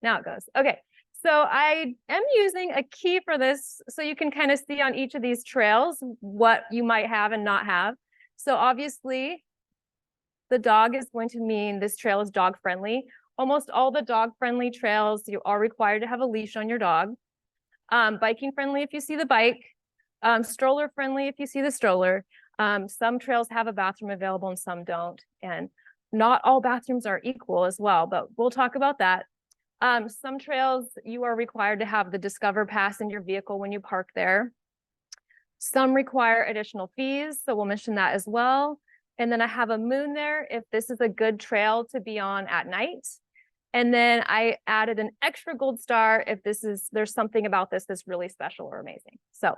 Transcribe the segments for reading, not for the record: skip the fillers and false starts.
Now it goes. Okay, so I am using a key for this so you can kind of see on each of these trails what you might have and not have. So obviously, the dog is going to mean this trail is dog friendly. Almost all the dog friendly trails, you are required to have a leash on your dog. Biking friendly if you see the bike. Stroller friendly if you see the stroller. Some trails have a bathroom available and some don't. And not all bathrooms are equal as well, but we'll talk about that. Some trails you are required to have the Discover Pass in your vehicle when you park there. Some require additional fees, so we'll mention that as well. And then I have a moon there if this is a good trail to be on at night. And then I added an extra gold star if there's something about this that's really special or amazing. So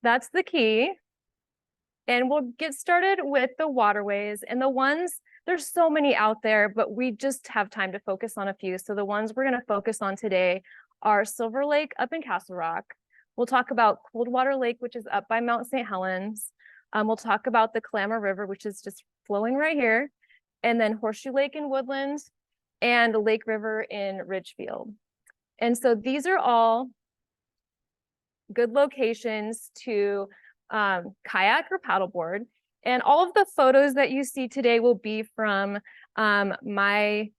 that's the key. And we'll get started with the waterways and the ones, there's so many out there, but we just have time to focus on a few. So the ones we're going to focus on today are Silver Lake up in Castle Rock. We'll talk about Coldwater Lake, which is up by Mount St. Helens. We'll talk about the Clamor River, which is just flowing right here. And then Horseshoe Lake in Woodland and Lake River in Ridgefield. And so these are all good locations to kayak or paddleboard. And all of the photos that you see today will be from my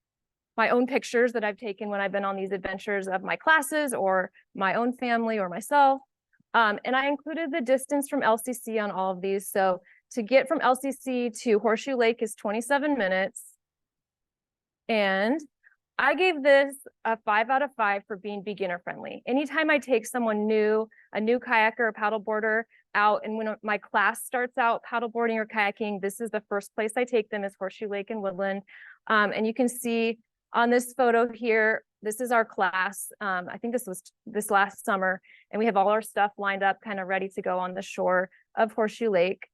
own pictures that I've taken when I've been on these adventures of my classes or my own family or myself. And I included the distance from LCC on all of these. So to get from LCC to Horseshoe Lake is 27 minutes. And I gave this a 5 out of 5 for being beginner friendly. Anytime I take someone new, a new kayaker or paddleboarder out, and when my class starts out paddleboarding or kayaking, this is the first place I take them is Horseshoe Lake in Woodland. And you can see on this photo here, this is our class. I think this was this last summer, and we have all our stuff lined up, kind of ready to go on the shore of Horseshoe Lake.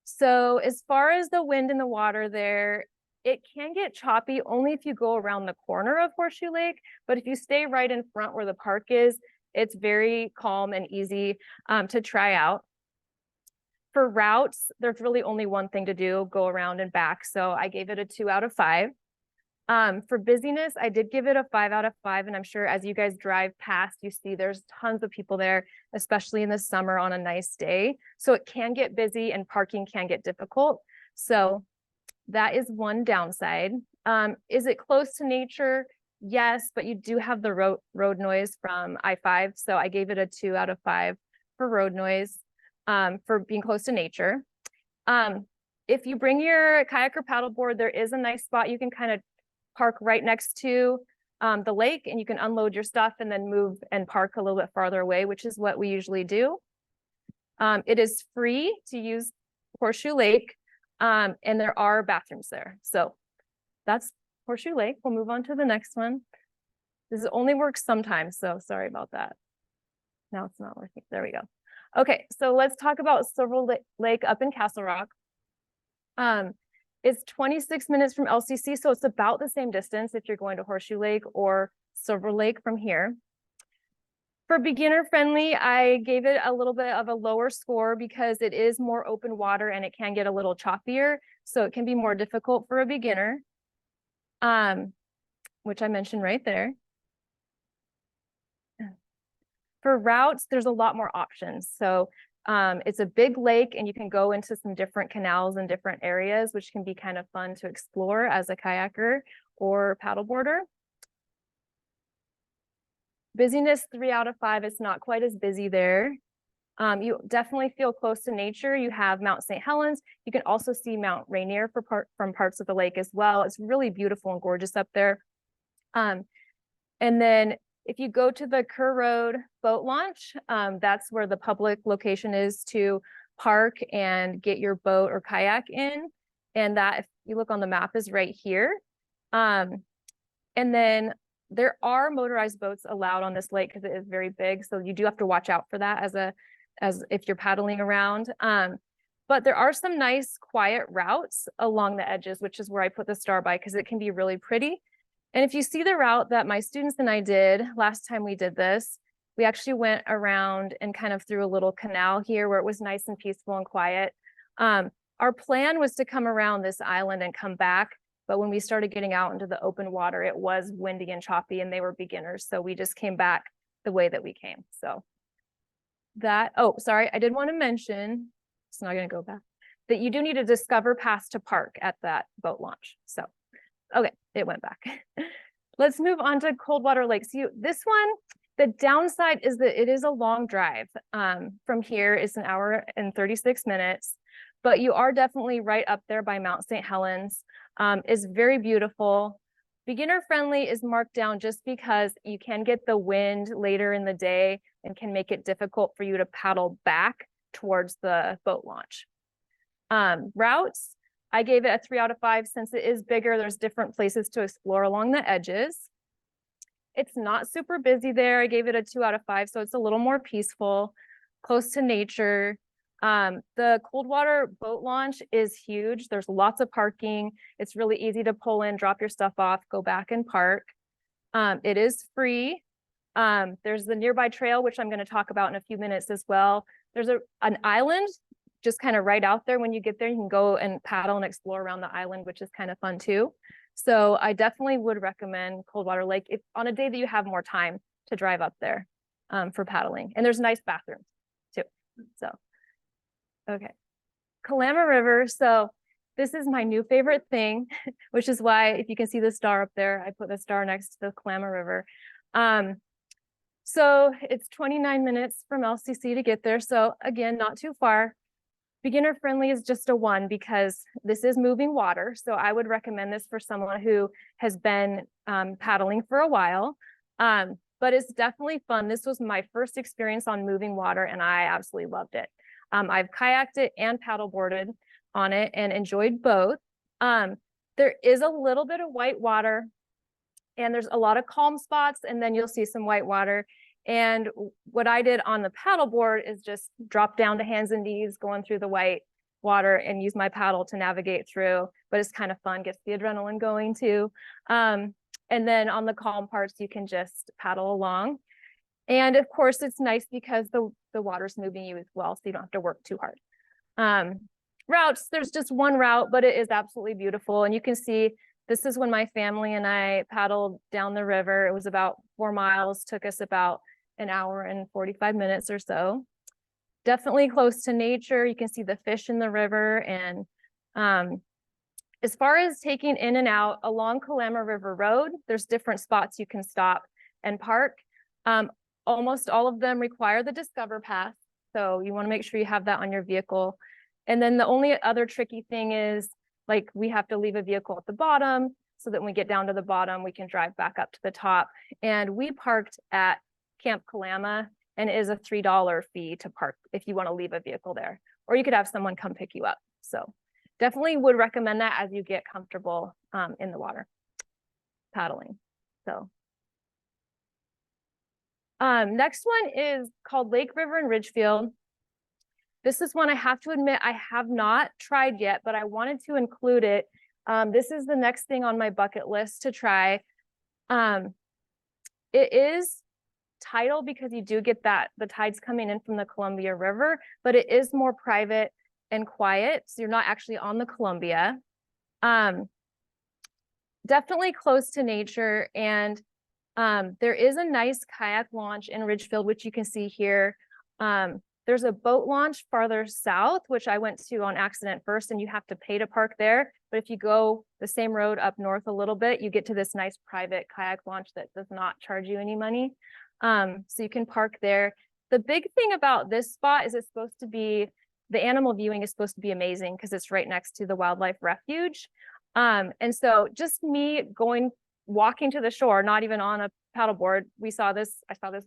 So as far as the wind and the water there, it can get choppy only if you go around the corner of Horseshoe Lake, but if you stay right in front where the park is, it's very calm and easy to try out. For routes, there's really only one thing to do, go around and back. So I gave it a 2 out of 5. For busyness, I did give it a 5 out of 5. And I'm sure as you guys drive past, you see there's tons of people there, especially in the summer on a nice day. So it can get busy and parking can get difficult. So that is one downside. Is it close to nature? Yes, but you do have the road noise from I-5. So I gave it a 2 out of 5 for road noise for being close to nature. If you bring your kayak or paddleboard, there is a nice spot you can kind of park right next to the lake, and you can unload your stuff and then move and park a little bit farther away, which is what we usually do. It is free to use Horseshoe Lake. And there are bathrooms there. So that's Horseshoe Lake. We'll move on to the next one. This only works sometimes, so sorry about that. Now it's not working. There we go. Okay, so let's talk about Silver Lake up in Castle Rock. It's 26 minutes from LCC, so it's about the same distance if you're going to Horseshoe Lake or Silver Lake from here. For beginner friendly, I gave it a little bit of a lower score because it is more open water and it can get a little choppier. So it can be more difficult for a beginner, which I mentioned right there. For routes, there's a lot more options. So it's a big lake and you can go into some different canals and different areas, which can be kind of fun to explore as a kayaker or paddleboarder. Busyness, 3 out of 5. It's not quite as busy there. You definitely feel close to nature. You have Mount St. Helens. You can also see Mount Rainier from parts of the lake as well. It's really beautiful and gorgeous up there. And then if you go to the Kerr Road boat launch, that's where the public location is to park and get your boat or kayak in. And that, if you look on the map, is right here. And then there are motorized boats allowed on this lake because it is very big. So you do have to watch out for that as if you're paddling around. But there are some nice quiet routes along the edges, which is where I put the star by because it can be really pretty. And if you see the route that my students and I did last time we did this, we actually went around and kind of through a little canal here where it was nice and peaceful and quiet. Our plan was to come around this island and come back, But when we started getting out into the open water, it was windy and choppy and they were beginners. So we just came back the way that we came. So that, oh, sorry, I did want to mention, it's not going to go back, that you do need a Discover Pass to park at that boat launch. So, okay, it went back. Let's move on to Coldwater Lakes. This one, the downside is that it is a long drive. From here is an hour and 36 minutes, but you are definitely right up there by Mount St. Helens. Is very beautiful. Beginner friendly is marked down just because you can get the wind later in the day and can make it difficult for you to paddle back towards the boat launch. Routes, I gave it a 3 out of 5 since it is bigger. There's different places to explore along the edges. It's not super busy there. I gave it a 2 out of 5, so it's a little more peaceful, close to nature. The Coldwater boat launch is huge. There's lots of parking. It's really easy to pull in, drop your stuff off, go back and park. It is free. There's the nearby trail, which I'm going to talk about in a few minutes as well. There's an island just kind of right out there. When you get there, you can go and paddle and explore around the island, which is kind of fun too. So I definitely would recommend Coldwater Lake if on a day that you have more time to drive up there for paddling. And there's nice bathrooms too. So, okay. Kalama River. So this is my new favorite thing, which is why if you can see the star up there, I put the star next to the Kalama River. So it's 29 minutes from LCC to get there. So again, not too far. Beginner friendly is just a 1 because this is moving water. So I would recommend this for someone who has been paddling for a while. But it's definitely fun. This was my first experience on moving water and I absolutely loved it. I've kayaked it and paddleboarded on it and enjoyed both. There is a little bit of white water and there's a lot of calm spots and then you'll see some white water. And what I did on the paddleboard is just drop down to hands and knees going through the white water and use my paddle to navigate through, but it's kind of fun, gets the adrenaline going too. And then on the calm parts, you can just paddle along. And of course, it's nice because the water's moving you as well, so you don't have to work too hard. Routes, there's just one route, but it is absolutely beautiful. And you can see this is when my family and I paddled down the river. It was about 4 miles, took us about an hour and 45 minutes or so. Definitely close to nature. You can see the fish in the river. And as far as taking in and out along Kalama River Road, there's different spots you can stop and park. Almost all of them require the Discover Pass. So you want to make sure you have that on your vehicle. And then the only other tricky thing is like we have to leave a vehicle at the bottom so that when we get down to the bottom, we can drive back up to the top. And we parked at Camp Kalama and it is a $3 fee to park if you want to leave a vehicle there, or you could have someone come pick you up. So definitely would recommend that as you get comfortable in the water paddling. So next one is called Lake River in Ridgefield. This is one I have to admit I have not tried yet, but I wanted to include it. This is the next thing on my bucket list to try. It is tidal because you do get the tides coming in from the Columbia River, but it is more private and quiet. So you're not actually on the Columbia. Definitely close to nature. And there is a nice kayak launch in Ridgefield, which you can see here. There's a boat launch farther south, which I went to on accident first, and you have to pay to park there. But if you go the same road up north a little bit, you get to this nice private kayak launch that does not charge you any money. So you can park there. The big thing about this spot is the animal viewing is supposed to be amazing because it's right next to the wildlife refuge. And so just me walking to the shore, not even on a paddleboard, I saw this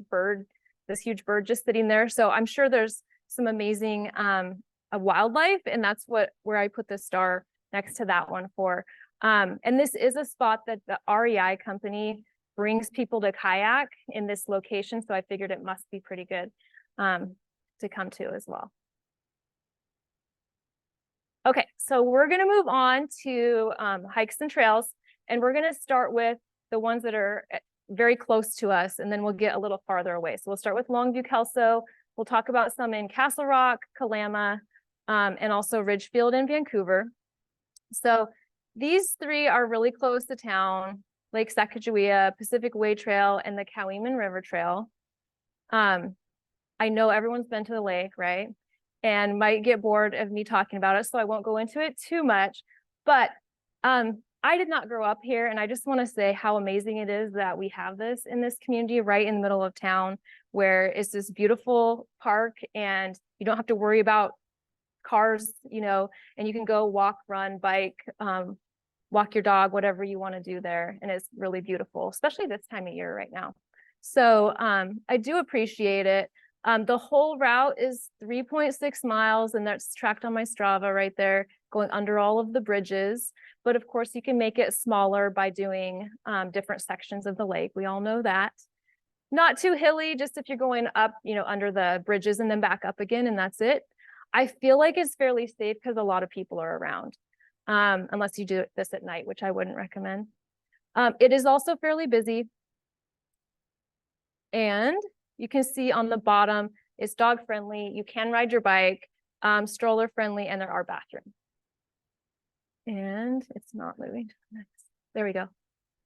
bird, this huge bird just sitting there. So I'm sure there's some amazing wildlife, and that's where I put the star next to that one for. And this is a spot that the REI company brings people to kayak in this location. So I figured it must be pretty good to come to as well. Okay, so we're gonna move on to hikes and trails, and we're gonna start with the ones that are very close to us, and then we'll get a little farther away. So we'll start with Longview Kelso. We'll talk about some in Castle Rock, Kalama, and also Ridgefield and Vancouver. So These three are really close to town: Lake Sacagawea, Pacific Way Trail, and the Coweeman River Trail. I know everyone's been to the lake, right? And might get bored of me talking about it, so I won't go into it too much. But I did not grow up here, and I just want to say how amazing it is that we have this in this community right in the middle of town, where it's this beautiful park and you don't have to worry about cars, you know, and you can go walk, run, bike, walk your dog, whatever you want to do there. And it's really beautiful, especially this time of year right now. So I do appreciate it. The whole route is 3.6 miles, and that's tracked on my Strava right there, going under all of the bridges. But of course, you can make it smaller by doing different sections of the lake. We all know that. Not too hilly, just if you're going up, you know, under the bridges and then back up again, and that's it. I feel like it's fairly safe because a lot of people are around, unless you do this at night, which I wouldn't recommend. It is also fairly busy. And you can see on the bottom, it's dog friendly. You can ride your bike, stroller friendly, and there are bathrooms. And it's not moving to the next. There we go.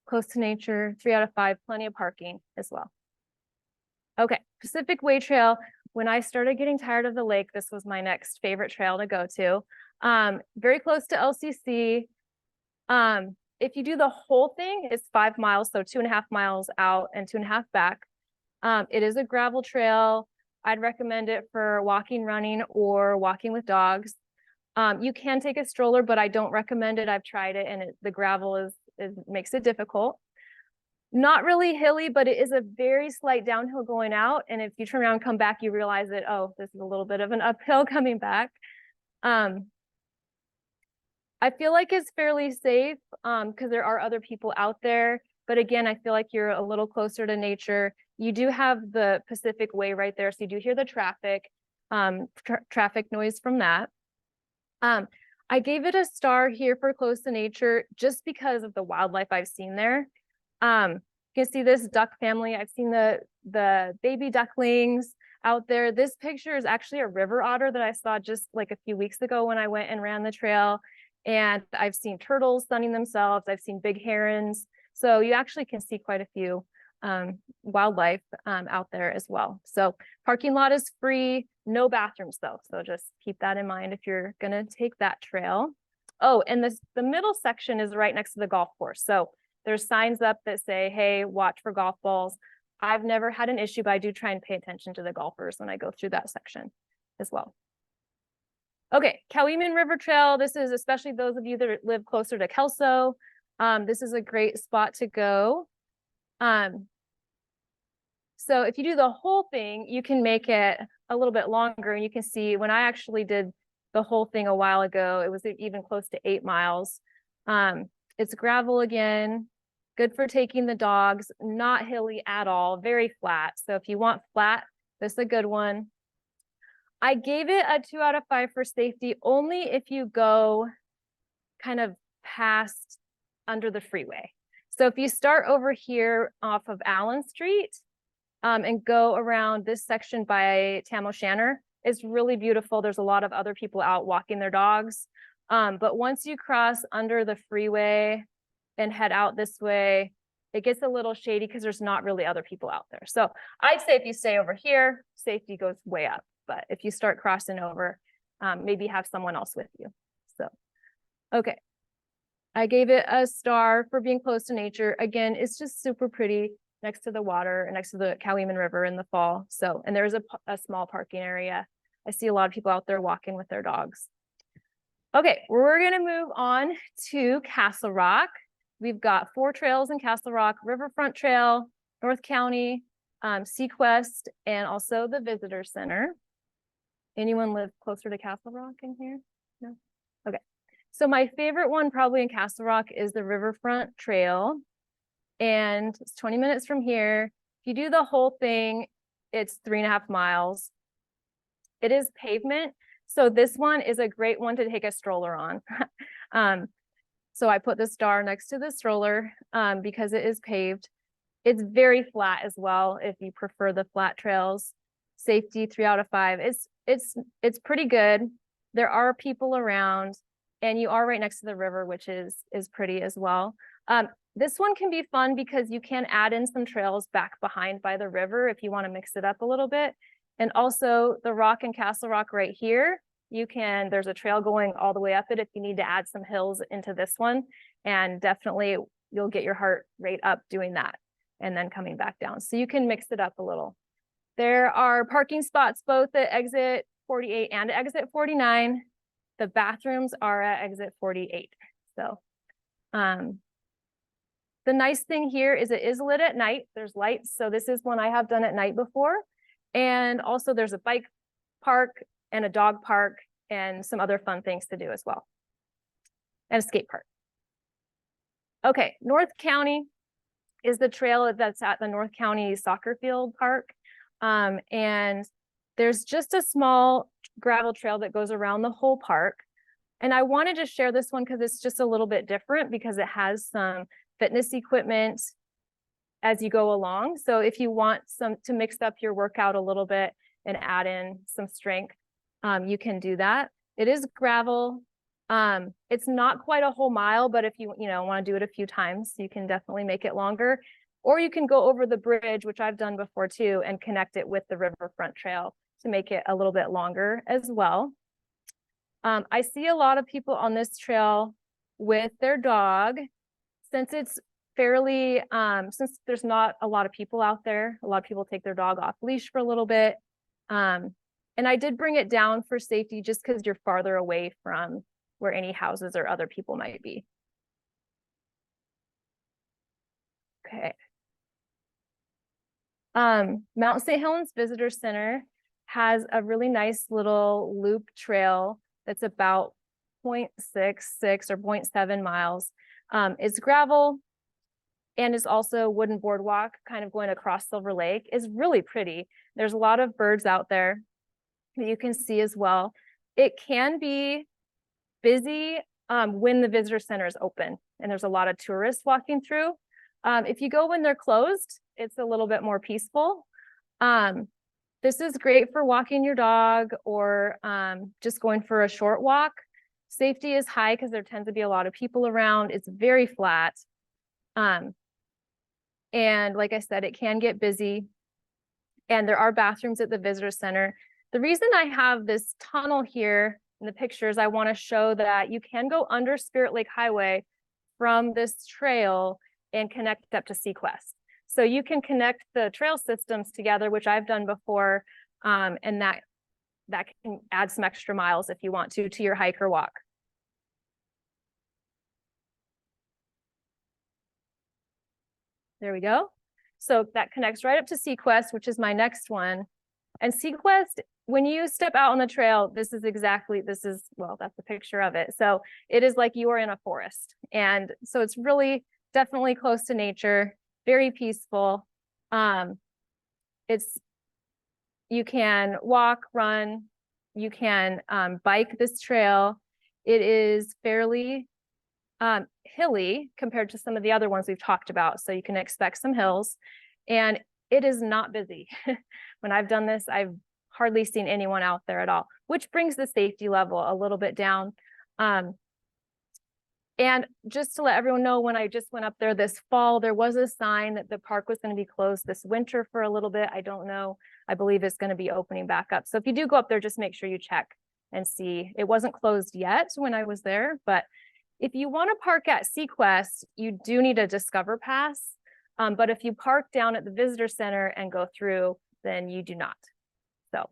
Close to nature, 3 out of 5, plenty of parking as well. Okay, Pacific Way Trail. When I started getting tired of the lake, this was my next favorite trail to go to. Very close to LCC. If you do the whole thing, it's 5 miles, so 2.5 miles out and 2.5 back. It is a gravel trail. I'd recommend it for walking, running, or walking with dogs. You can take a stroller, but I don't recommend it. I've tried it, and the gravel makes it difficult. Not really hilly, but it is a very slight downhill going out. And if you turn around and come back, you realize that, oh, this is a little bit of an uphill coming back. I feel like it's fairly safe because there are other people out there. But again, I feel like you're a little closer to nature. You do have the Pacific Way right there, so you do hear the traffic noise from that. I gave it a star here for close to nature just because of the wildlife I've seen there. You can see this duck family. I've seen the baby ducklings out there. This picture is actually a river otter that I saw just like a few weeks ago when I went and ran the trail. And I've seen turtles sunning themselves. I've seen big herons. So you actually can see quite a few wildlife out there as well. So parking lot is free, no bathrooms though. So just keep that in mind if you're gonna take that trail. Oh, and the middle section is right next to the golf course. So there's signs up that say, hey, watch for golf balls. I've never had an issue, but I do try and pay attention to the golfers when I go through that section as well. Okay, Coweeman River Trail. This is especially those of you that live closer to Kelso. This is a great spot to go. So if you do the whole thing, you can make it a little bit longer. And you can see when I actually did the whole thing a while ago, it was even close to 8 miles. It's gravel again, good for taking the dogs, not hilly at all, very flat. So if you want flat, this is a good one. I gave it a 2 out of 5 for safety, only if you go kind of past under the freeway. So if you start over here off of Allen Street and go around this section by Tam O'Shanter, it's really beautiful. There's a lot of other people out walking their dogs. But once you cross under the freeway and head out this way, it gets a little shady because there's not really other people out there. So I'd say if you stay over here, safety goes way up. But if you start crossing over, maybe have someone else with you. So, okay. I gave it a star for being close to nature. Again, it's just super pretty next to the water and next to the Coweeman River in the fall. So, and there's a small parking area. I see a lot of people out there walking with their dogs. Okay, we're gonna move on to Castle Rock. We've got 4 trails in Castle Rock: Riverfront Trail, North County, Sequest, and also the Visitor Center. Anyone live closer to Castle Rock in here? No? Okay. So my favorite one probably in Castle Rock is the Riverfront Trail. And it's 20 minutes from here. If you do the whole thing, it's 3.5 miles. It is pavement. So this one is a great one to take a stroller on. So I put the star next to the stroller because it is paved. It's very flat as well if you prefer the flat trails. Safety 3 out of 5. It's pretty good. There are people around. And you are right next to the river, which is pretty as well. This one can be fun because you can add in some trails back behind by the river if you want to mix it up a little bit. And also the rock and Castle Rock right here, there's a trail going all the way up it if you need to add some hills into this one. And definitely you'll get your heart rate up doing that and then coming back down. So you can mix it up a little. There are parking spots both at exit 48 and exit 49. The bathrooms are at exit 48. So the nice thing here is it is lit at night. There's lights. So this is one I have done at night before. And also there's a bike park and a dog park and some other fun things to do as well. And a skate park. Okay, North County is the trail that's at the North County Soccer Field Park. And there's just a small gravel trail that goes around the whole park. And I wanted to share this one because it's just a little bit different because it has some fitness equipment as you go along. So if you want to mix up your workout a little bit and add in some strength, you can do that. It is gravel. It's not quite a whole mile, but if you want to do it a few times, you can definitely make it longer. Or you can go over the bridge, which I've done before too, and connect it with the riverfront trail to make it a little bit longer as well. I see a lot of people on this trail with their dog. Since it's fairly, since there's not a lot of people out there, a lot of people take their dog off leash for a little bit. And I did bring it down for safety just because you're farther away from where any houses or other people might be. Okay. Mount St. Helens Visitor Center has a really nice little loop trail that's about 0.66 or 0.7 miles. It's gravel and is also wooden boardwalk kind of going across Silver Lake. It's really pretty. There's a lot of birds out there that you can see as well. It can be busy when the visitor center is open and there's a lot of tourists walking through. If you go when they're closed, it's a little bit more peaceful. This is great for walking your dog or just going for a short walk. Safety is high because there tends to be a lot of people around. It's very flat. And like I said, it can get busy. And there are bathrooms at the visitor center. The reason I have this tunnel here in the pictures, I want to show that you can go under Spirit Lake Highway from this trail and connect up to Sequest. So you can connect the trail systems together, which I've done before, and that can add some extra miles if you want to your hike or walk. There we go. So that connects right up to Sequest, which is my next one. And Sequest, when you step out on the trail, well, that's a picture of it. So it is like you are in a forest. And so it's really definitely close to nature, very peaceful. You can walk, run, you can bike this trail. It is fairly hilly compared to some of the other ones we've talked about. So you can expect some hills, and it is not busy. When I've done this, I've hardly seen anyone out there at all, which brings the safety level a little bit down. And just to let everyone know, when I just went up there this fall, there was a sign that the park was going to be closed this winter for a little bit. I don't know. I believe it's going to be opening back up. So if you do go up there, just make sure you check and see. It wasn't closed yet when I was there, but if you want to park at Sequest, you do need a Discover Pass. But if you park down at the visitor center and go through, then you do not. So.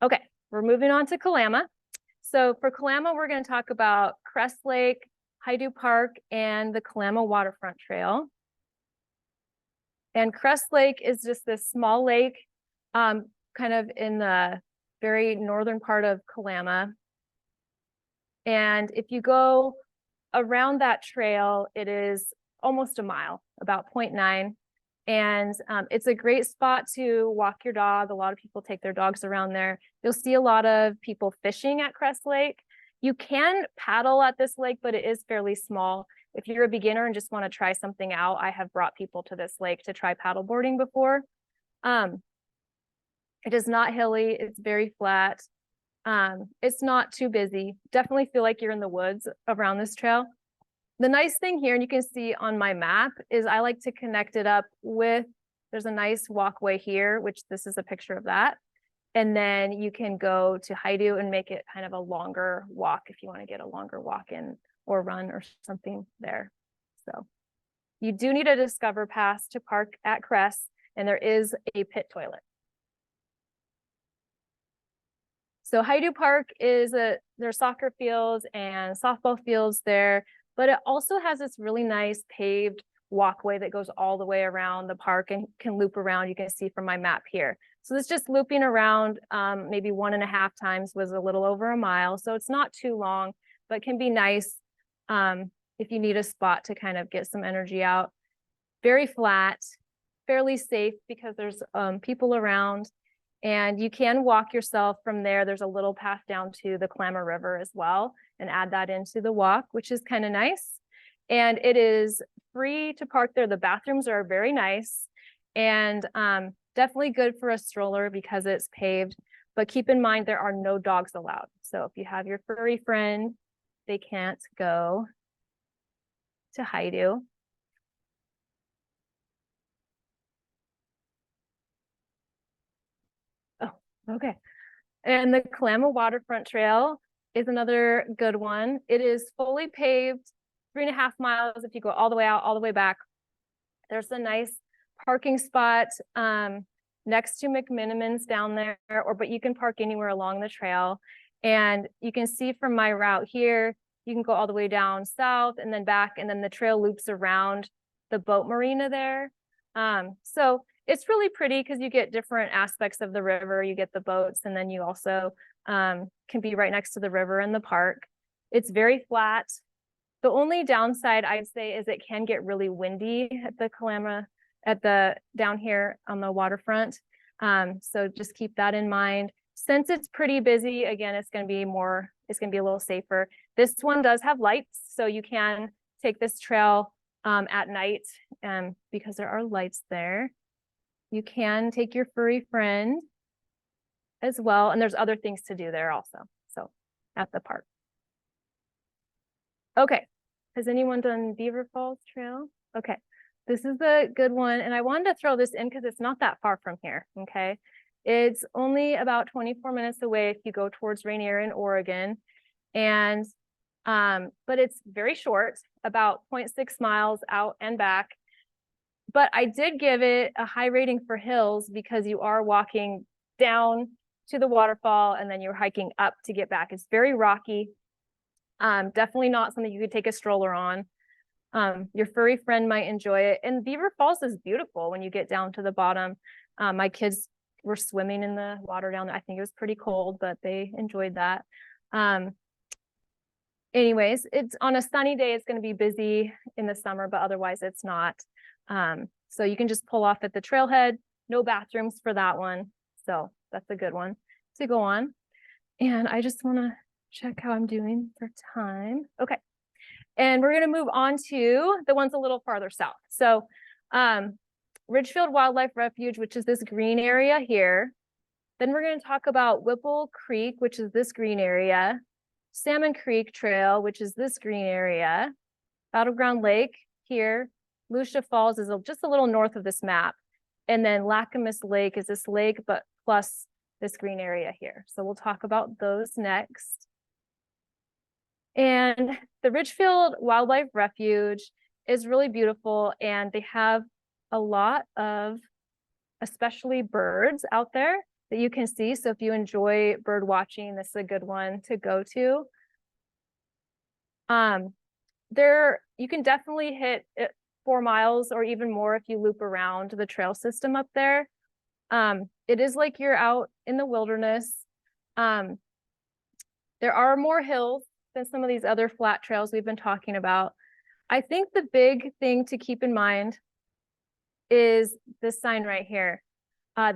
Okay, we're moving on to Kalama. So for Kalama, we're going to talk about Crest Lake, Haidu Park, and the Kalama Waterfront Trail. And Crest Lake is just this small lake, kind of in the very northern part of Kalama. And if you go around that trail, it is almost a mile, about 0.9. And it's a great spot to walk your dog. A lot of people take their dogs around there. You'll see a lot of people fishing at Crest Lake. You can paddle at this lake, but it is fairly small. If you're a beginner and just want to try something out, I have brought people to this lake to try paddleboarding before. And It is not hilly. It's very flat. It's not too busy. Definitely feel like you're in the woods around this trail. The nice thing here, and you can see on my map, is I like to connect it up with, there's a nice walkway here, which this is a picture of that. And then you can go to Haidu and make it kind of a longer walk if you want to get a longer walk in or run or something there. So you do need a Discover Pass to park at Crest, and there is a pit toilet. So Haidu Park is there's soccer fields and softball fields there, but it also has this really nice paved walkway that goes all the way around the park and can loop around. You can see from my map here. So it's just looping around maybe 1.5 times, was a little over a mile. So it's not too long, but can be nice if you need a spot to kind of get some energy out. Very flat, fairly safe because there's people around. And you can walk yourself from there. There's a little path down to the Klamath River as well, and add that into the walk, which is kind of nice. And it is free to park there. The bathrooms are very nice and definitely good for a stroller because it's paved. But keep in mind, there are no dogs allowed. So if you have your furry friend, they can't go to Haidu. Okay. And the Klamath Waterfront Trail is another good one. It is fully paved, 3.5 miles if you go all the way out, all the way back. There's a nice parking spot next to McMiniman's down there, but you can park anywhere along the trail. And you can see from my route here, you can go all the way down south and then back, and then the trail loops around the boat marina there. So it's really pretty because you get different aspects of the river. You get the boats, and then you also can be right next to the river and the park. It's very flat. The only downside I'd say is it can get really windy at the Klamath, down here on the waterfront. So just keep that in mind. Since it's pretty busy, again, it's going to be a little safer. This one does have lights, so you can take this trail at night because there are lights there. You can take your furry friend as well. And there's other things to do there also. So at the park. Okay. Has anyone done Beaver Falls Trail? Okay. This is a good one. And I wanted to throw this in because it's not that far from here. Okay. It's only about 24 minutes away if you go towards Rainier in Oregon. And but it's very short, about 0.6 miles out and back. But I did give it a high rating for hills because you are walking down to the waterfall and then you're hiking up to get back. It's very rocky. Definitely not something you could take a stroller on. Your furry friend might enjoy it. And Beaver Falls is beautiful when you get down to the bottom. My kids were swimming in the water down there. I think it was pretty cold, but they enjoyed that. Anyways, it's on a sunny day, it's going to be busy in the summer, but otherwise it's not. So you can just pull off at the trailhead, no bathrooms for that one. So that's a good one to go on. And I just want to check how I'm doing for time. Okay. And we're going to move on to the ones a little farther south. So Ridgefield Wildlife Refuge, which is this green area here. Then we're going to talk about Whipple Creek, which is this green area. Salmon Creek Trail, which is this green area. Battleground Lake here. Lucia Falls is just a little north of this map. And then Lacamas Lake is this lake, but plus this green area here. So we'll talk about those next. And the Ridgefield Wildlife Refuge is really beautiful, and they have a lot of, especially birds out there that you can see. So if you enjoy bird watching, this is a good one to go to. There, you can definitely hit 4 miles or even more if you loop around the trail system up there. It is like you're out in the wilderness. There are more hills than some of these other flat trails we've been talking about. I think the big thing to keep in mind is this sign right here.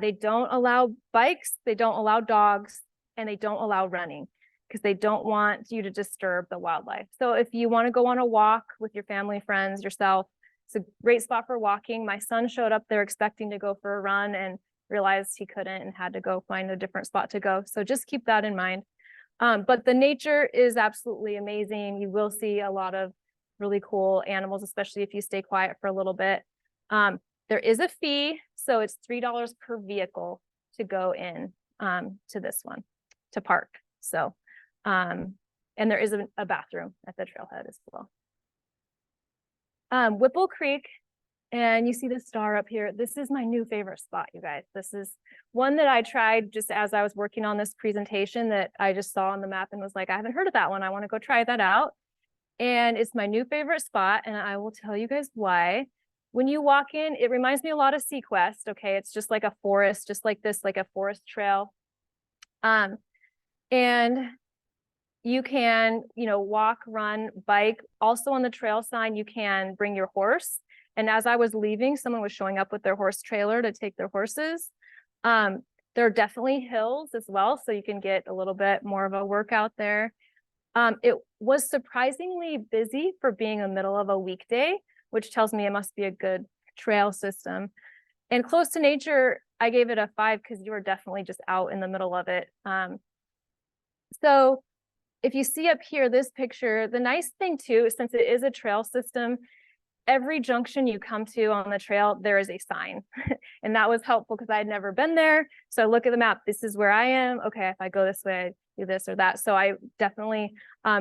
They don't allow bikes, they don't allow dogs, and they don't allow running because they don't want you to disturb the wildlife. So if you want to go on a walk with your family, friends, yourself, it's a great spot for walking. My son showed up there expecting to go for a run, and realized he couldn't and had to go find a different spot to go. So just keep that in mind. But the nature is absolutely amazing. You will see a lot of really cool animals, especially if you stay quiet for a little bit. There is a fee, so it's $3 per vehicle to go in to this one, to park. So, and there is a bathroom at the trailhead as well. Whipple Creek, and you see the star up here. This is my new favorite spot, you guys. This is one that I tried just as I was working on this presentation that I just saw on the map and was like, I haven't heard of that one. I want to go try that out. And it's my new favorite spot, and I will tell you guys why. When you walk in, it reminds me a lot of Sequest. Okay, it's just like a forest, just like this, like a forest trail. And you can, walk, run, bike. Also on the trail sign, you can bring your horse. And as I was leaving, someone was showing up with their horse trailer to take their horses. There are definitely hills as well, so you can get a little bit more of a workout there. It was surprisingly busy for being in the middle of a weekday, which tells me it must be a good trail system. And close to nature, I gave it a 5 because you were definitely just out in the middle of it. So if you see up here, this picture, the nice thing too, since it is a trail system, every junction you come to on the trail, there is a sign. And that was helpful because I had never been there. So I look at the map, this is where I am. Okay, if I go this way, I do this or that. So I definitely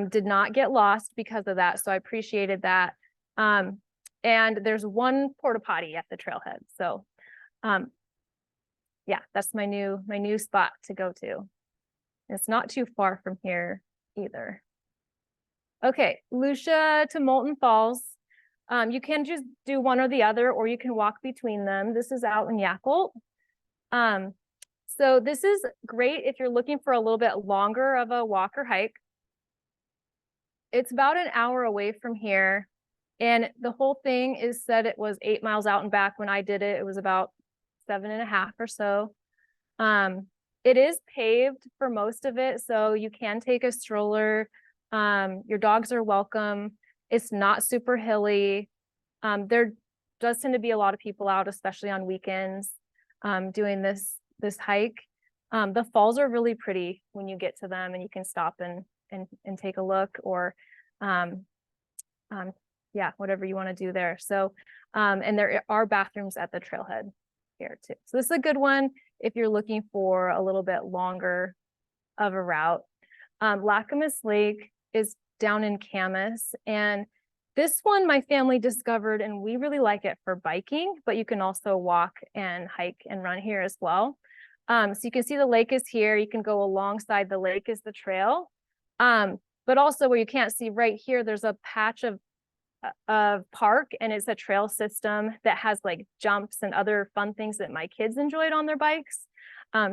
did not get lost because of that. So I appreciated that. And there's one porta potty at the trailhead. So yeah, that's my new spot to go to. It's not too far from here either. Okay, Lucia to Molten Falls. You can just do one or the other, or you can walk between them. This is out in Yakult. So this is great if you're looking for a little bit longer of a walk or hike. It's about an hour away from here. And the whole thing is said it was 8 miles out and back. When I did it, it was about 7.5 or so. It is paved for most of it, so you can take a stroller. Your dogs are welcome. It's not super hilly. There does tend to be a lot of people out, especially on weekends, doing this hike. The falls are really pretty when you get to them, and you can stop and take a look, or yeah, whatever you want to do there. So, and there are bathrooms at the trailhead here too. So this is a good one if you're looking for a little bit longer of a route. Lacamas Lake is down in Camas, and this one my family discovered, and we really like it for biking, but you can also walk and hike and run here as well. So you can see the lake is here. You can go alongside the lake is the trail. But also where you can't see right here, there's a patch of park, and it's a trail system that has like jumps and other fun things that my kids enjoyed on their bikes.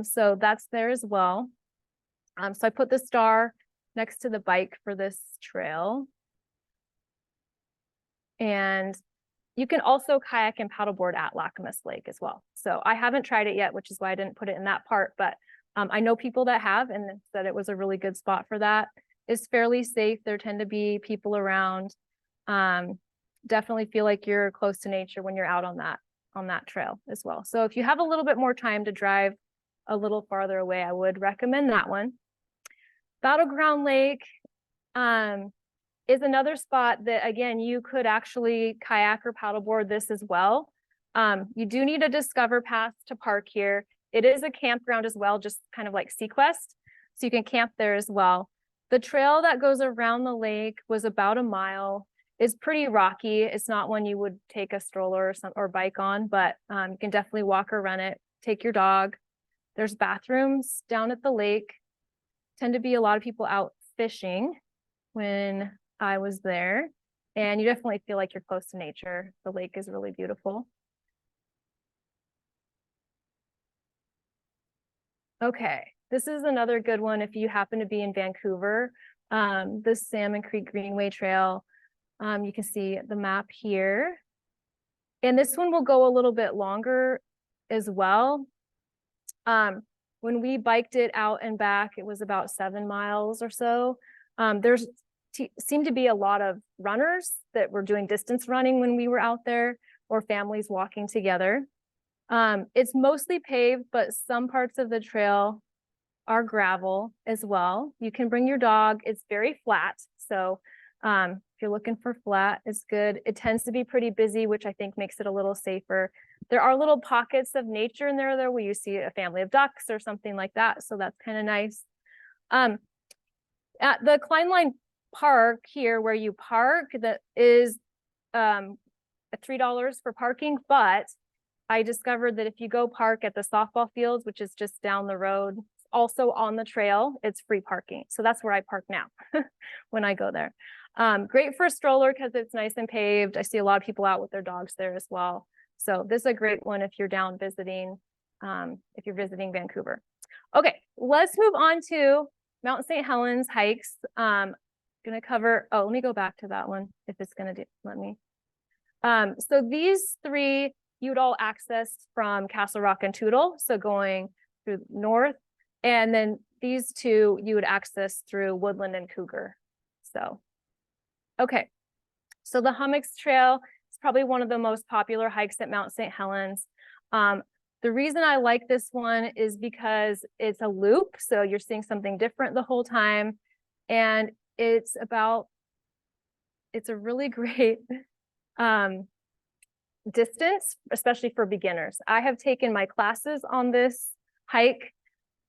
So that's there as well. So I put the star next to the bike for this trail. And you can also kayak and paddleboard at Lacamas Lake as well. So I haven't tried it yet, which is why I didn't put it in that part, but I know people that have, and said it was a really good spot for that. It's fairly safe. There tend to be people around. Definitely feel like you're close to nature when you're out on that trail as well. So if you have a little bit more time to drive a little farther away, I would recommend that one. Battleground Lake is another spot that, again, you could actually kayak or paddleboard this as well. You do need a Discover Pass to park here. It is a campground as well, just kind of like Sequest. So you can camp there as well. The trail that goes around the lake was about a mile. It's pretty rocky. It's not one you would take a stroller or bike on, but you can definitely walk or run it. Take your dog. There's bathrooms down at the lake. Tend to be a lot of people out fishing when I was there, and you definitely feel like you're close to nature. The lake is really beautiful. Okay, this is another good one if you happen to be in Vancouver. The Salmon Creek Greenway Trail. You can see the map here. And this one will go a little bit longer as well. When we biked it out and back, it was about 7 miles or so. There's seemed to be a lot of runners that were doing distance running when we were out there, or families walking together. It's mostly paved, but some parts of the trail are gravel as well. You can bring your dog. It's very flat. So if you're looking for flat, it's good. It tends to be pretty busy, which I think makes it a little safer. There are little pockets of nature in there, though, where you see a family of ducks or something like that. So that's kind of nice. At the Kleinlein Park here, where you park, that is $3 for parking, but I discovered that if you go park at the softball fields, which is just down the road, also on the trail, it's free parking. So that's where I park now when I go there. Great for a stroller because it's nice and paved. I see a lot of people out with their dogs there as well. So this is a great one if you're down visiting, if you're visiting Vancouver. Okay, let's move on to Mount St. Helens hikes. Gonna cover, oh, let me go back to that one if it's gonna let me. So these three you'd all access from Castle Rock and Toutle, so going through north, and then these two you would access through Woodland and Cougar. So, okay, so the Hummocks Trail is probably one of the most popular hikes at Mount St. Helens. The reason I like this one is because it's a loop, so you're seeing something different the whole time, and it's a really great distance, especially for beginners. I have taken my classes on this hike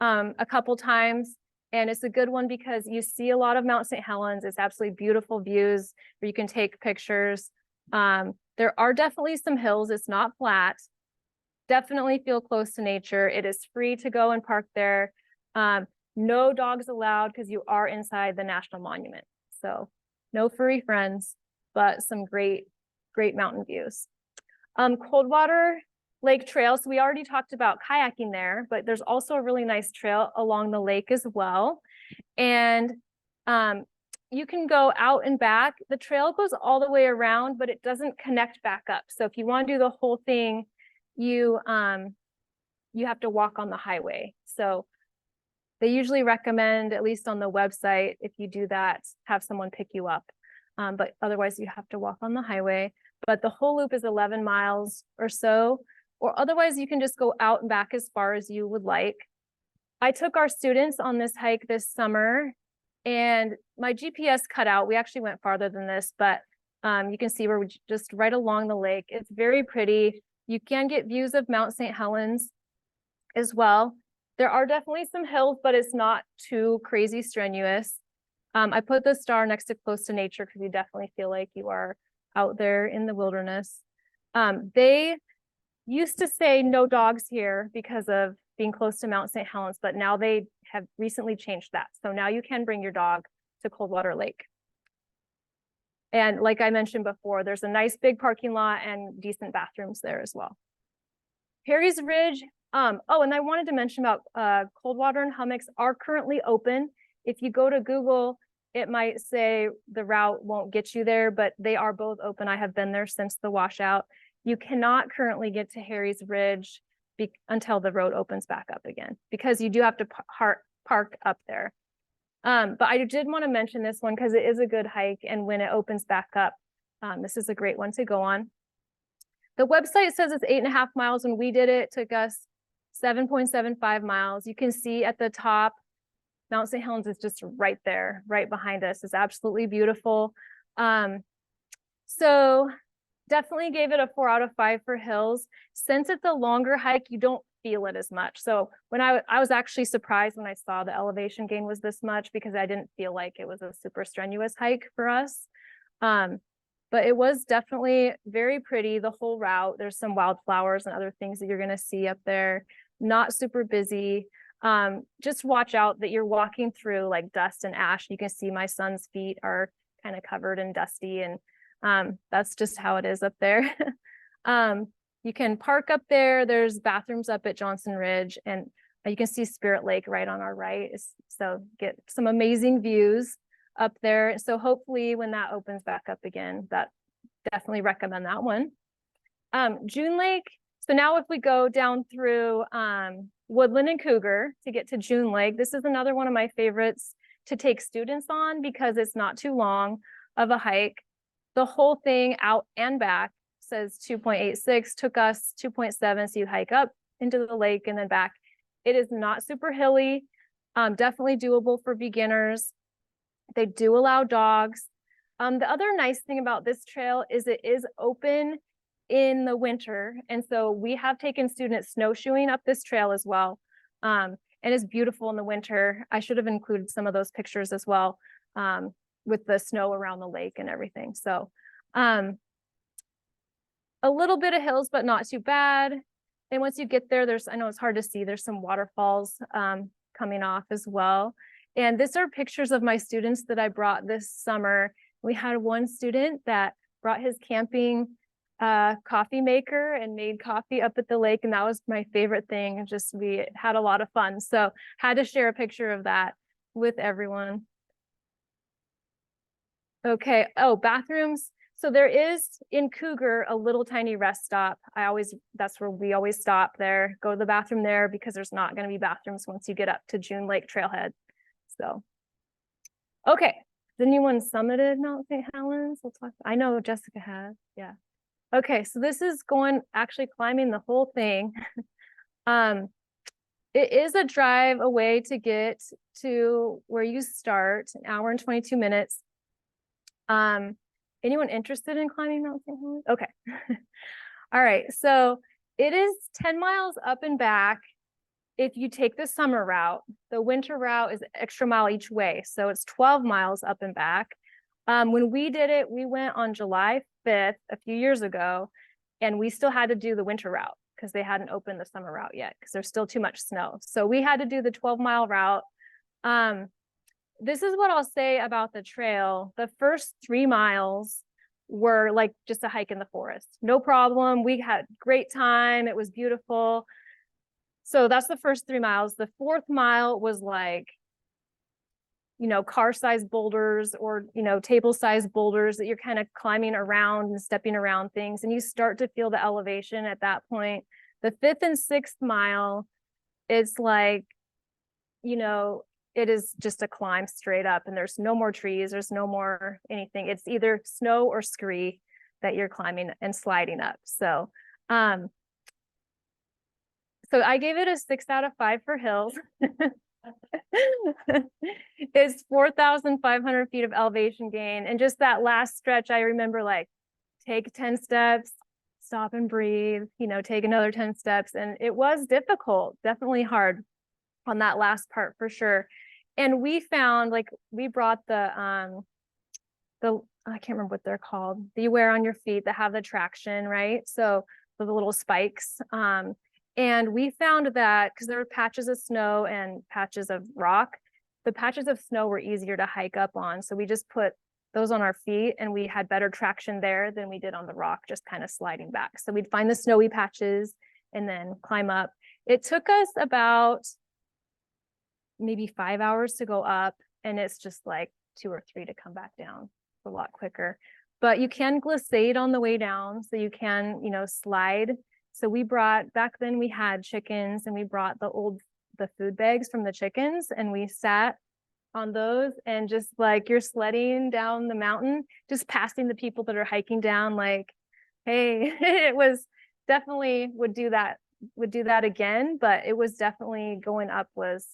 a couple times, and it's a good one because you see a lot of Mount St. Helens. It's absolutely beautiful views where you can take pictures. There are definitely some hills. It's not flat. Definitely feel close to nature. It is free to go and park there. No dogs allowed because you are inside the National Monument. So no furry friends, but some great mountain views. Coldwater Lake Trail. So we already talked about kayaking there, but there's also a really nice trail along the lake as well. And you can go out and back. The trail goes all the way around, but it doesn't connect back up. So if you want to do the whole thing, you have to walk on the highway. So they usually recommend, at least on the website, if you do that, have someone pick you up. But otherwise you have to walk on the highway. But the whole loop is 11 miles or so, or otherwise you can just go out and back as far as you would like. I took our students on this hike this summer and my GPS cut out. We actually went farther than this, but you can see we're just right along the lake. It's very pretty. You can get views of Mount St. Helens as well. There are definitely some hills, but it's not too crazy strenuous. I put the star next to close to nature because you definitely feel like you are out there in the wilderness. They used to say no dogs here because of being close to Mount St. Helens, but now they have recently changed that. So now you can bring your dog to Coldwater Lake. And like I mentioned before, there's a nice big parking lot and decent bathrooms there as well. Perry's Ridge. Oh, and I wanted to mention about Coldwater and Hummocks are currently open. If you go to Google, it might say the route won't get you there, but they are both open. I have been there since the washout. You cannot currently get to Harry's Ridge until the road opens back up again, because you do have to park up there. But I did want to mention this one because it is a good hike, and when it opens back up, this is a great one to go on. The website says it's 8.5 miles. When we did it, it took us 7.75 miles. You can see at the top, Mount St. Helens is just right there, right behind us. It's absolutely beautiful. So definitely gave it a 4 out of 5 for hills. Since it's a longer hike, you don't feel it as much. So when I was actually surprised when I saw the elevation gain was this much, because I didn't feel like it was a super strenuous hike for us. But it was definitely very pretty, the whole route. There's some wildflowers and other things that you're going to see up there. Not super busy. Just watch out that you're walking through like dust and ash. You can see my son's feet are kind of covered in dusty, and that's just how it is up there. You can park up there. There's bathrooms up at Johnson Ridge, and you can see Spirit Lake right on our right. So get some amazing views up there. So hopefully when that opens back up again, that definitely recommend that one. June Lake. So now if we go down through Woodland and Cougar to get to June Lake, this is another one of my favorites to take students on because it's not too long of a hike. The whole thing out and back. says 2.86, took us 2.7. So you hike up into the lake and then back. It is not super hilly, definitely doable for beginners. They do allow dogs. The other nice thing about this trail is it is open in the winter. And so we have taken students snowshoeing up this trail as well. And it's beautiful in the winter. I should have included some of those pictures as well, with the snow around the lake and everything. So a little bit of hills, but not too bad. And once you get there, I know it's hard to see, there's some waterfalls coming off as well. And these are pictures of my students that I brought this summer. We had one student that brought his camping coffee maker and made coffee up at the lake. And that was my favorite thing. Just we had a lot of fun. So had to share a picture of that with everyone. Okay. Oh, bathrooms. So there is in Cougar a little tiny rest stop. That's where we always stop there, go to the bathroom there because there's not going to be bathrooms once you get up to June Lake Trailhead. So, okay. Has anyone summited Mount St. Helens? I know Jessica has. Yeah. Okay. So this is actually climbing the whole thing. It is a drive away to get to where you start, 1 hour and 22 minutes. Anyone interested in climbing Mount St. Helens? Okay. All right. So it is 10 miles up and back. If you take the summer route, the winter route is an extra mile each way. So it's 12 miles up and back. When we did it, we went on July 5th a few years ago, and we still had to do the winter route because they hadn't opened the summer route yet because there's still too much snow. So we had to do the 12-mile route. This is what I'll say about the trail. The first 3 miles were like just a hike in the forest. No problem. We had great time. It was beautiful. So that's the first 3 miles. The 4th mile was like, car-sized boulders or, table-sized boulders that you're kind of climbing around and stepping around things. And you start to feel the elevation at that point. The 5th and 6th mile, it's like, it is just a climb straight up and there's no more trees. There's no more anything. It's either snow or scree that you're climbing and sliding up. So I gave it a 6 out of 5 for hills. It's 4,500 feet of elevation gain. And just that last stretch, I remember take 10 steps, stop and breathe, take another 10 steps. And it was difficult, definitely hard on that last part for sure. And we found we brought the I can't remember what they're called, that you wear on your feet that have the traction, right? So the little spikes. And we found that because there were patches of snow and patches of rock, the patches of snow were easier to hike up on. So we just put those on our feet and we had better traction there than we did on the rock, just kind of sliding back. So we'd find the snowy patches and then climb up. It took us about maybe 5 hours to go up, and it's just like 2 or 3 to come back down. It's a lot quicker. But you can glissade on the way down, so you can, slide. So back then we had chickens and we brought the food bags from the chickens and we sat on those and just you're sledding down the mountain, just passing the people that are hiking down hey, it was definitely would do that again, but it was definitely going up was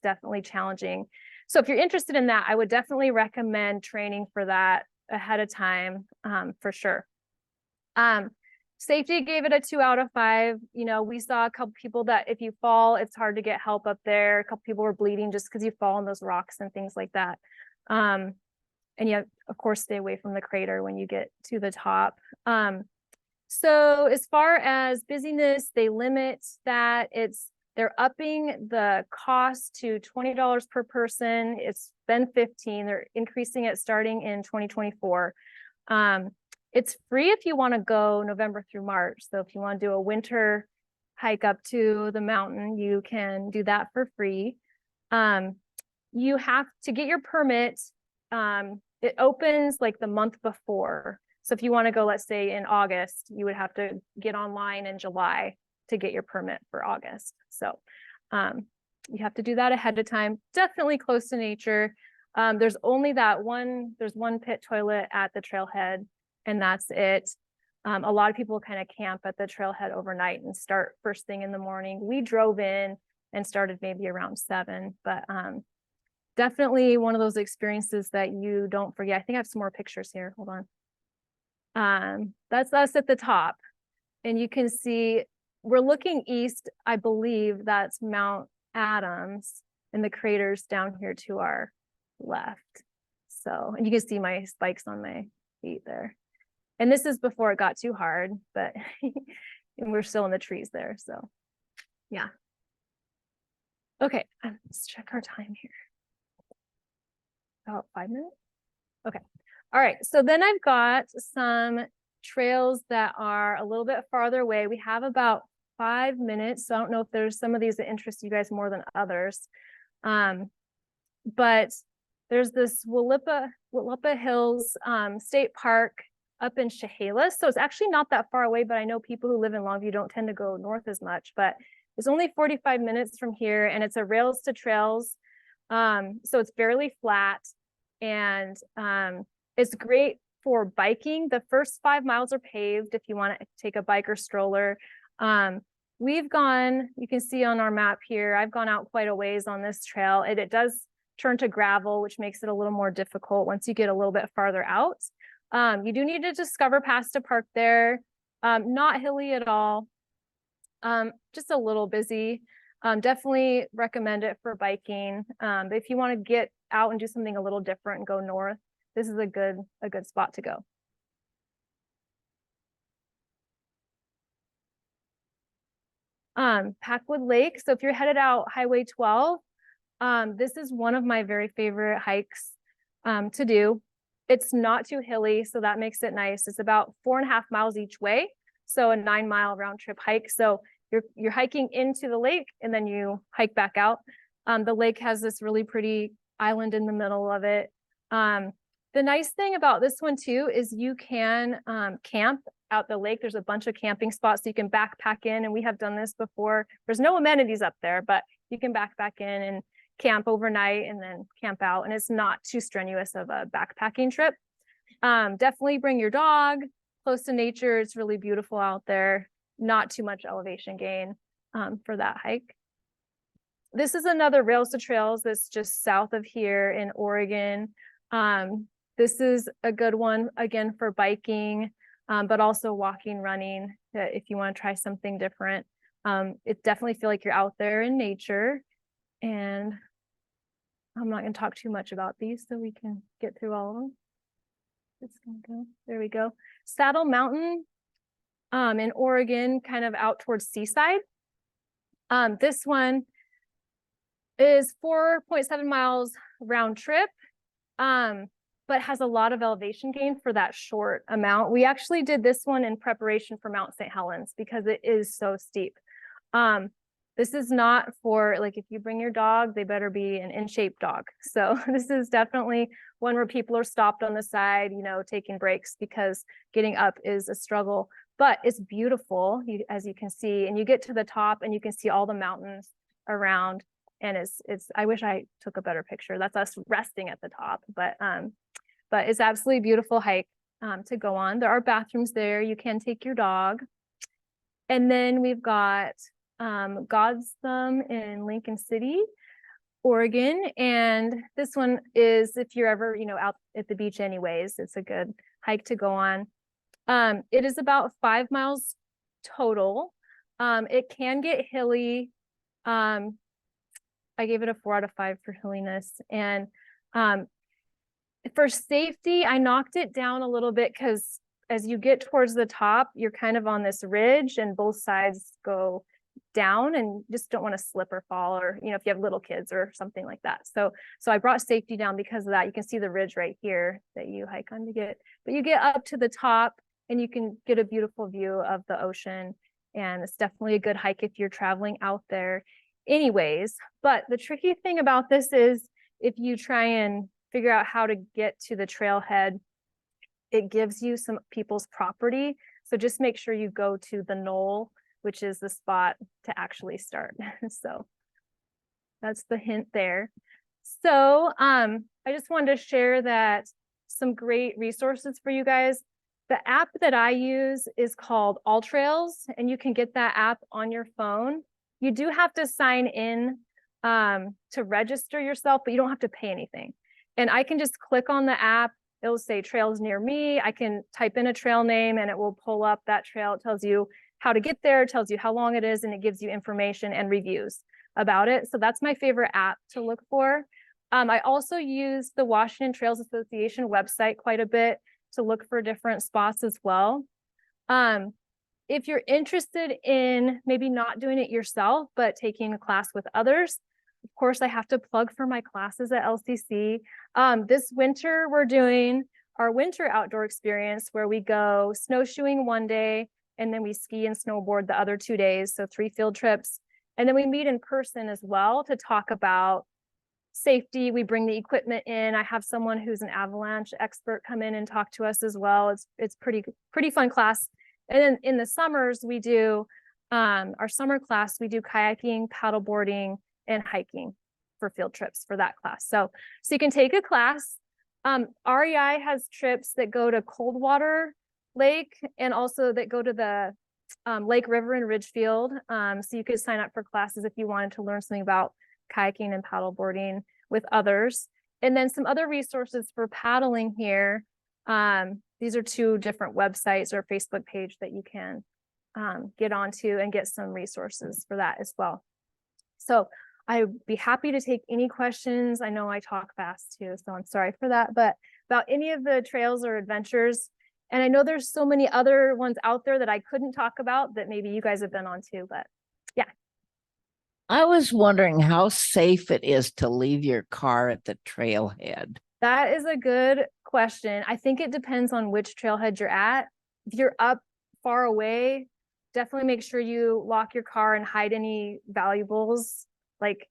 definitely challenging. So if you're interested in that, I would definitely recommend training for that ahead of time, for sure. Safety gave it a 2 out of 5. We saw a couple people that if you fall, it's hard to get help up there. A couple people were bleeding just because you fall on those rocks and things like that. And you, of course, stay away from the crater when you get to the top. So as far as busyness, they limit that. They're upping the cost to $20 per person. It's been $15. They're increasing it starting in 2024. It's free if you want to go November through March. So if you want to do a winter hike up to the mountain, you can do that for free. You have to get your permit. It opens the month before. So if you want to go, let's say in August, you would have to get online in July to get your permit for August. So you have to do that ahead of time. Definitely close to nature. There's only there's one pit toilet at the trailhead, and that's it. A lot of people kind of camp at the trailhead overnight and start first thing in the morning. We drove in and started maybe around 7, but definitely one of those experiences that you don't forget. I think I have some more pictures here. Hold on. That's us at the top. And you can see we're looking east. I believe that's Mount Adams and the craters down here to our left. So, and you can see my spikes on my feet there. And this is before it got too hard, but and we're still in the trees there. So yeah. Okay, let's check our time here. About 5 minutes. Okay. All right. So then I've got some trails that are a little bit farther away. We have about 5 minutes. So I don't know if there's some of these that interest you guys more than others. But there's this Willapa Hills State Park up in Chehalis. So it's actually not that far away, but I know people who live in Longview don't tend to go north as much, but it's only 45 minutes from here, and it's a rails to trails. So it's fairly flat, and it's great for biking. The first 5 miles are paved if you want to take a bike or stroller. We've gone, you can see on our map here, I've gone out quite a ways on this trail. It does turn to gravel, which makes it a little more difficult once you get a little bit farther out. You do need to discover paths to park there. Not hilly at all, just a little busy. Definitely recommend it for biking. But if you want to get out and do something a little different and go north, this is a good spot to go. Packwood Lake. So if you're headed out Highway 12, this is one of my very favorite hikes to do. It's not too hilly, so that makes it nice. It's about 4.5 miles each way, so a 9-mile round trip hike. So you're hiking into the lake and then you hike back out. The lake has this really pretty island in the middle of it. The nice thing about this one too is you can camp out the lake. There's a bunch of camping spots so you can backpack in, and we have done this before. There's no amenities up there, but you can backpack in and camp overnight and then camp out, and it's not too strenuous of a backpacking trip. Definitely bring your dog close to nature. It's really beautiful out there. Not too much elevation gain for that hike. This is another Rails to Trails that's just south of here in Oregon. This is a good one, again, for biking, but also walking, running, if you want to try something different. It definitely feel like you're out there in nature. And I'm not going to talk too much about these so we can get through all of them. It's going to go. There we go. Saddle Mountain in Oregon, kind of out towards Seaside. This one is 4.7 miles round trip, but has a lot of elevation gain for that short amount. We actually did this one in preparation for Mount St. Helens because it is so steep. This is not for, like, if you bring your dog, they better be an in-shape dog. So this is definitely one where people are stopped on the side, you know, taking breaks because getting up is a struggle, but it's beautiful, as you can see, and you get to the top and you can see all the mountains around, and it's, I wish I took a better picture. That's us resting at the top, but it's absolutely beautiful hike to go on. There are bathrooms there. You can take your dog. And then we've got God's Thumb in Lincoln City, Oregon. And this one is, if you're ever, you know, out at the beach anyways, it's a good hike to go on. It is about 5 miles total. It can get hilly. I gave it a 4 out of 5 for hilliness. And for safety, I knocked it down a little bit because as you get towards the top, you're kind of on this ridge and both sides go down, and just don't want to slip or fall, or, you know, if you have little kids or something like that. So I brought safety down because of that. You can see the ridge right here that you hike on to get, but you get up to the top and you can get a beautiful view of the ocean. And it's definitely a good hike if you're traveling out there anyways. But the tricky thing about this is if you try and figure out how to get to the trailhead, it gives you some people's property. So just make sure you go to the knoll, which is the spot to actually start. So that's the hint there. So I just wanted to share that some great resources for you guys. The app that I use is called All Trails, and you can get that app on your phone. You do have to sign in to register yourself, but you don't have to pay anything. And I can just click on the app. It'll say trails near me. I can type in a trail name and it will pull up that trail. It tells you how to get there, it tells you how long it is, and it gives you information and reviews about it. So that's my favorite app to look for. I also use the Washington Trails Association website quite a bit to look for different spots as well. If you're interested in maybe not doing it yourself, but taking a class with others, of course, I have to plug for my classes at LCC. This winter, we're doing our winter outdoor experience where we go snowshoeing one day, and then we ski and snowboard the other 2 days, so 3 field trips. And then we meet in person as well to talk about safety. We bring the equipment in. I have someone who's an avalanche expert come in and talk to us as well. It's pretty fun class. And then in the summers, we do our summer class, we do kayaking, paddleboarding, and hiking for field trips for that class. So you can take a class. REI has trips that go to Coldwater Lake and also that go to the Lake River in Ridgefield. So you could sign up for classes if you wanted to learn something about kayaking and paddleboarding with others. And then some other resources for paddling here. These are 2 different websites or Facebook page that you can get onto and get some resources for that as well. So I'd be happy to take any questions. I know I talk fast too, so I'm sorry for that, but about any of the trails or adventures. And I know there's so many other ones out there that I couldn't talk about that maybe you guys have been on too, but yeah. I was wondering how safe it is to leave your car at the trailhead. That is a good question. I think it depends on which trailhead you're at. If you're up far away, definitely make sure you lock your car and hide any valuables, like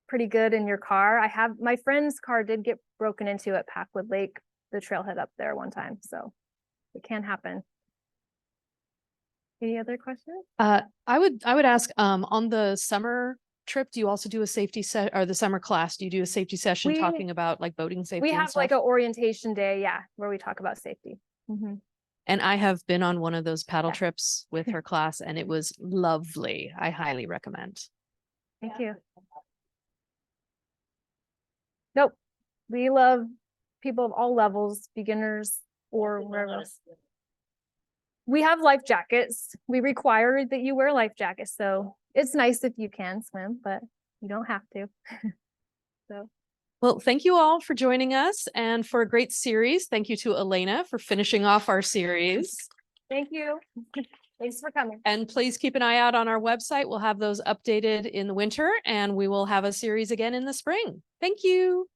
pretty good in your car. My friend's car did get broken into at Packwood Lake, the trailhead up there one time. So it can happen. Any other questions? I would ask, on the summer trip, do you also do a safety set, or the summer class, do you do a safety session talking about like boating safety? We and have stuff? like an orientation day, yeah, where we talk about safety. And I have been on one of those paddle trips with her class, and it was lovely. I highly recommend. Thank you. Nope. We love people of all levels, beginners or wherever else. We have life jackets. We require that you wear life jackets. So it's nice if you can swim, but you don't have to. So. Well, thank you all for joining us and for a great series. Thank you to Elena for finishing off our series. Thank you. Thanks for coming. And please keep an eye out on our website. We'll have those updated in the winter, and we will have a series again in the spring. Thank you.